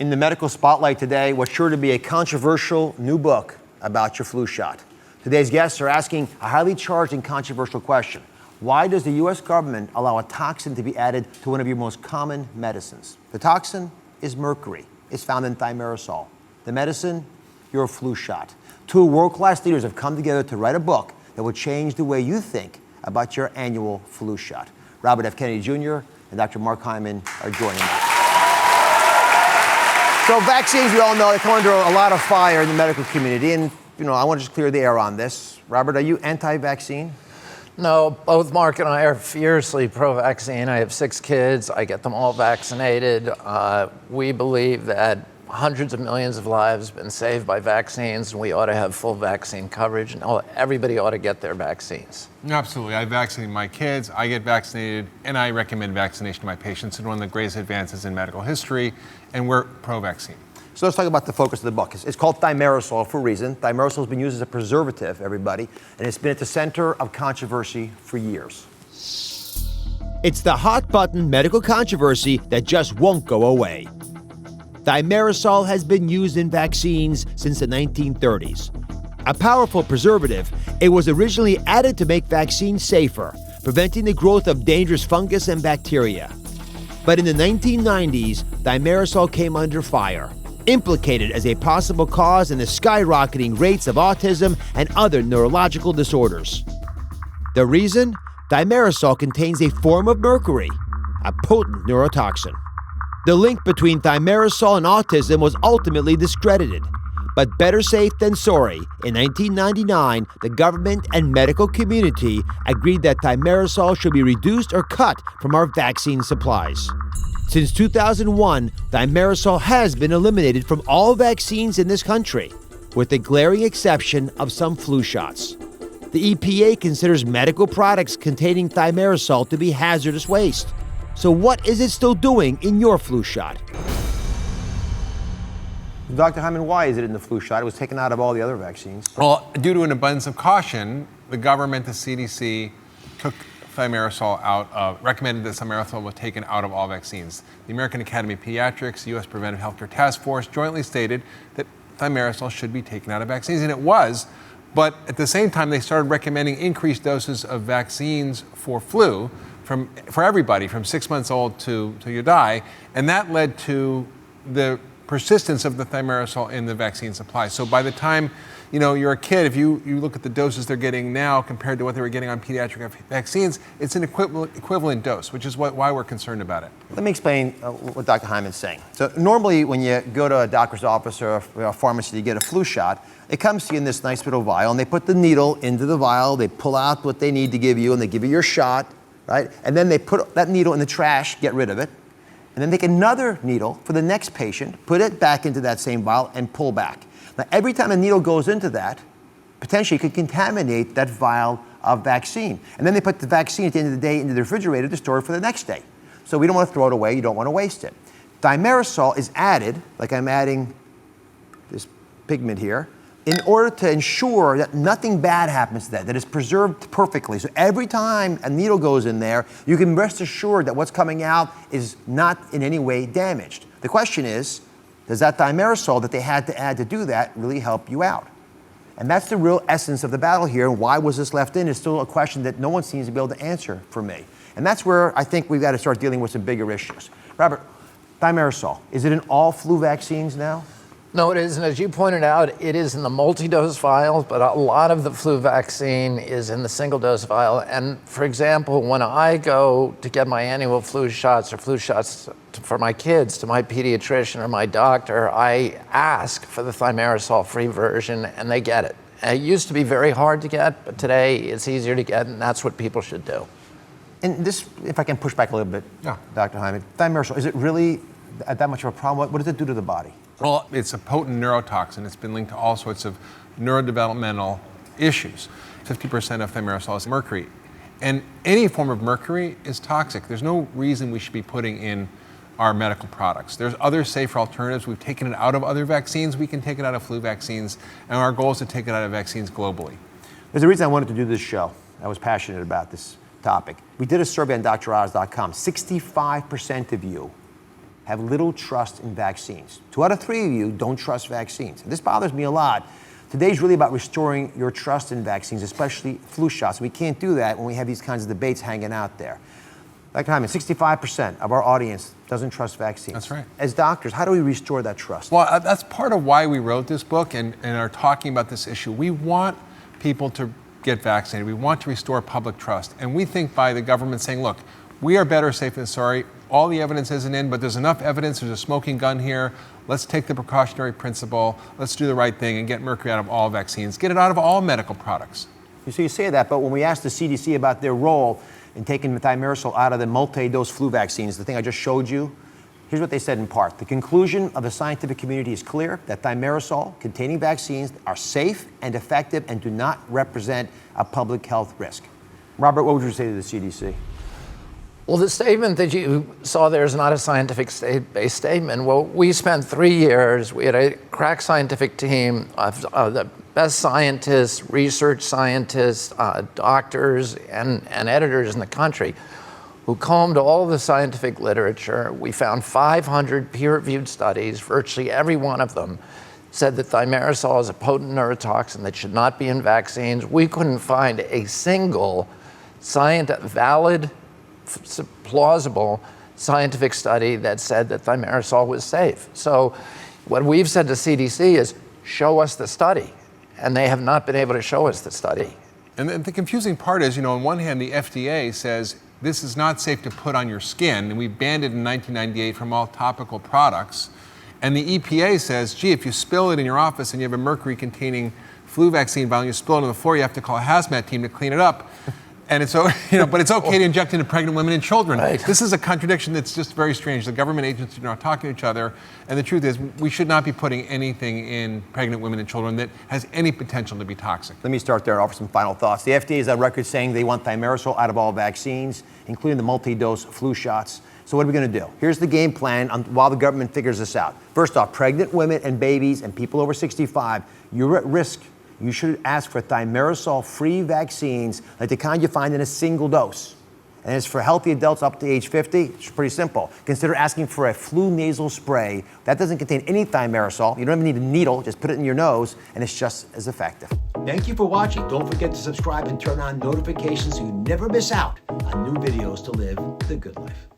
In the medical spotlight today, what's sure to be a controversial new book about your flu shot. Today's guests are asking a highly charged and controversial question. Why does the U.S. government allow a toxin to be added to one of your most common medicines? The toxin is mercury. It's found in Thimerosal. The medicine, your flu shot. Two world-class leaders have come together to write a book that will change the way you think about your annual flu shot. Robert F. Kennedy Jr. and Dr. Mark Hyman are joining us. So vaccines, we all know, they come under a lot of fire in the medical community. And, I want to just clear the air on this. Robert, are you anti-vaccine? No, both Mark and I are fiercely pro-vaccine. I have 6 kids. I get them all vaccinated. We believe that hundreds of millions of lives have been saved by vaccines, and we ought to have full vaccine coverage, and everybody ought to get their vaccines. Absolutely. I vaccinate my kids, I get vaccinated, and I recommend vaccination to my patients. It's one of the greatest advances in medical history, and we're pro-vaccine. So let's talk about the focus of the book. It's called Thimerosal for a reason. Thimerosal has been used as a preservative, everybody, and it's been at the center of controversy for years. It's the hot-button medical controversy that just won't go away. Thimerosal has been used in vaccines since the 1930s. A powerful preservative, it was originally added to make vaccines safer, preventing the growth of dangerous fungus and bacteria. But in the 1990s, Thimerosal came under fire, implicated as a possible cause in the skyrocketing rates of autism and other neurological disorders. The reason? Thimerosal contains a form of mercury, a potent neurotoxin. The link between Thimerosal and autism was ultimately discredited. But better safe than sorry, in 1999, the government and medical community agreed that Thimerosal should be reduced or cut from our vaccine supplies. Since 2001, Thimerosal has been eliminated from all vaccines in this country, with the glaring exception of some flu shots. The EPA considers medical products containing Thimerosal to be hazardous waste. So what is it still doing in your flu shot? Dr. Hyman, why is it in the flu shot? It was taken out of all the other vaccines. Well, due to an abundance of caution, the government, the CDC, took Thimerosal recommended that Thimerosal was taken out of all vaccines. The American Academy of Pediatrics, the U.S. Preventive Healthcare Task Force jointly stated that Thimerosal should be taken out of vaccines, and it was. But at the same time, they started recommending increased doses of vaccines for flu for everybody from 6 months old to you die, and that led to the persistence of the Thimerosal in the vaccine supply. So by the time you're a kid, if you look at the doses they're getting now compared to what they were getting on pediatric vaccines, it's an equivalent dose, which is why we're concerned about it. Let me explain what Dr. Hyman's saying. So normally when you go to a doctor's office or a pharmacy to get a flu shot, it comes to you in this nice little vial, and they put the needle into the vial, they pull out what they need to give you, and they give you your shot, right? And then they put that needle in the trash, get rid of it, and then take another needle for the next patient, put it back into that same vial, and pull back. Now, every time a needle goes into that, potentially it could contaminate that vial of vaccine. And then they put the vaccine at the end of the day into the refrigerator to store it for the next day. So we don't want to throw it away, you don't want to waste it. Thimerosal is added, like I'm adding this pigment here, in order to ensure that nothing bad happens to that it's preserved perfectly. So every time a needle goes in there, you can rest assured that what's coming out is not in any way damaged. The question is, does that Thimerosal that they had to add to do that really help you out? And that's the real essence of the battle here, and why was this left in is still a question that no one seems to be able to answer for me. And that's where I think we've got to start dealing with some bigger issues. Robert, Thimerosal, is it in all flu vaccines now? No, it isn't. As you pointed out, it is in the multi-dose vials, but a lot of the flu vaccine is in the single-dose vial. And for example, when I go to get my annual flu shots or flu shots for my kids to my pediatrician or my doctor, I ask for the Thimerosal-free version, and they get it. It used to be very hard to get, but today it's easier to get, and that's what people should do. And this, if I can push back a little bit, Yeah. Dr. Hyman, Thimerosal, is it really that much of a problem? What does it do to the body? Well, it's a potent neurotoxin. It's been linked to all sorts of neurodevelopmental issues. 50% of Thimerosal is mercury. And any form of mercury is toxic. There's no reason we should be putting in our medical products. There's other safer alternatives. We've taken it out of other vaccines. We can take it out of flu vaccines. And our goal is to take it out of vaccines globally. There's a reason I wanted to do this show. I was passionate about this topic. We did a survey on DrOz.com. 65% of you have little trust in vaccines. 2 out of 3 of you don't trust vaccines. And this bothers me a lot. Today's really about restoring your trust in vaccines, especially flu shots. We can't do that when we have these kinds of debates hanging out there. Dr. Hyman, 65% of our audience doesn't trust vaccines. That's right. As doctors, how do we restore that trust? Well, that's part of why we wrote this book and are talking about this issue. We want people to get vaccinated. We want to restore public trust. And we think by the government saying, look, we are better safe than sorry. All the evidence isn't in, but there's enough evidence. There's a smoking gun here. Let's take the precautionary principle. Let's do the right thing and get mercury out of all vaccines. Get it out of all medical products. So you say that, but when we asked the CDC about their role in taking thimerosal out of the multi-dose flu vaccines, the thing I just showed you, here's what they said in part. The conclusion of the scientific community is clear that thimerosal containing vaccines are safe and effective and do not represent a public health risk. Robert, what would you say to the CDC? Well, the statement that you saw there is not a scientific-based statement. Well, we spent 3 years, we had a crack scientific team of the best scientists, research scientists, doctors, and editors in the country who combed all the scientific literature. We found 500 peer-reviewed studies. Virtually every one of them said that thimerosal is a potent neurotoxin that should not be in vaccines. We couldn't find a single valid, plausible scientific study that said that thimerosal was safe. So what we've said to CDC is, show us the study. And they have not been able to show us the study. And the confusing part is, on one hand, the FDA says this is not safe to put on your skin, and we banned it in 1998 from all topical products. And the EPA says, gee, if you spill it in your office and you have a mercury-containing flu vaccine vial and you spill it on the floor, you have to call a hazmat team to clean it up. And it's, but it's okay to inject into pregnant women and children. Right. This is a contradiction that's just very strange. The government agencies are not talking to each other. And the truth is, we should not be putting anything in pregnant women and children that has any potential to be toxic. Let me start there and offer some final thoughts. The FDA is on record saying they want thimerosal out of all vaccines, including the multi-dose flu shots. So what are we going to do? Here's the game plan while the government figures this out. First off, pregnant women and babies and people over 65, you're at risk. You should ask for thimerosal-free vaccines like the kind you find in a single dose. And as for healthy adults up to age 50, it's pretty simple. Consider asking for a flu nasal spray. That doesn't contain any thimerosal. You don't even need a needle. Just put it in your nose, and it's just as effective. Thank you for watching. Don't forget to subscribe and turn on notifications so you never miss out on new videos to live the good life.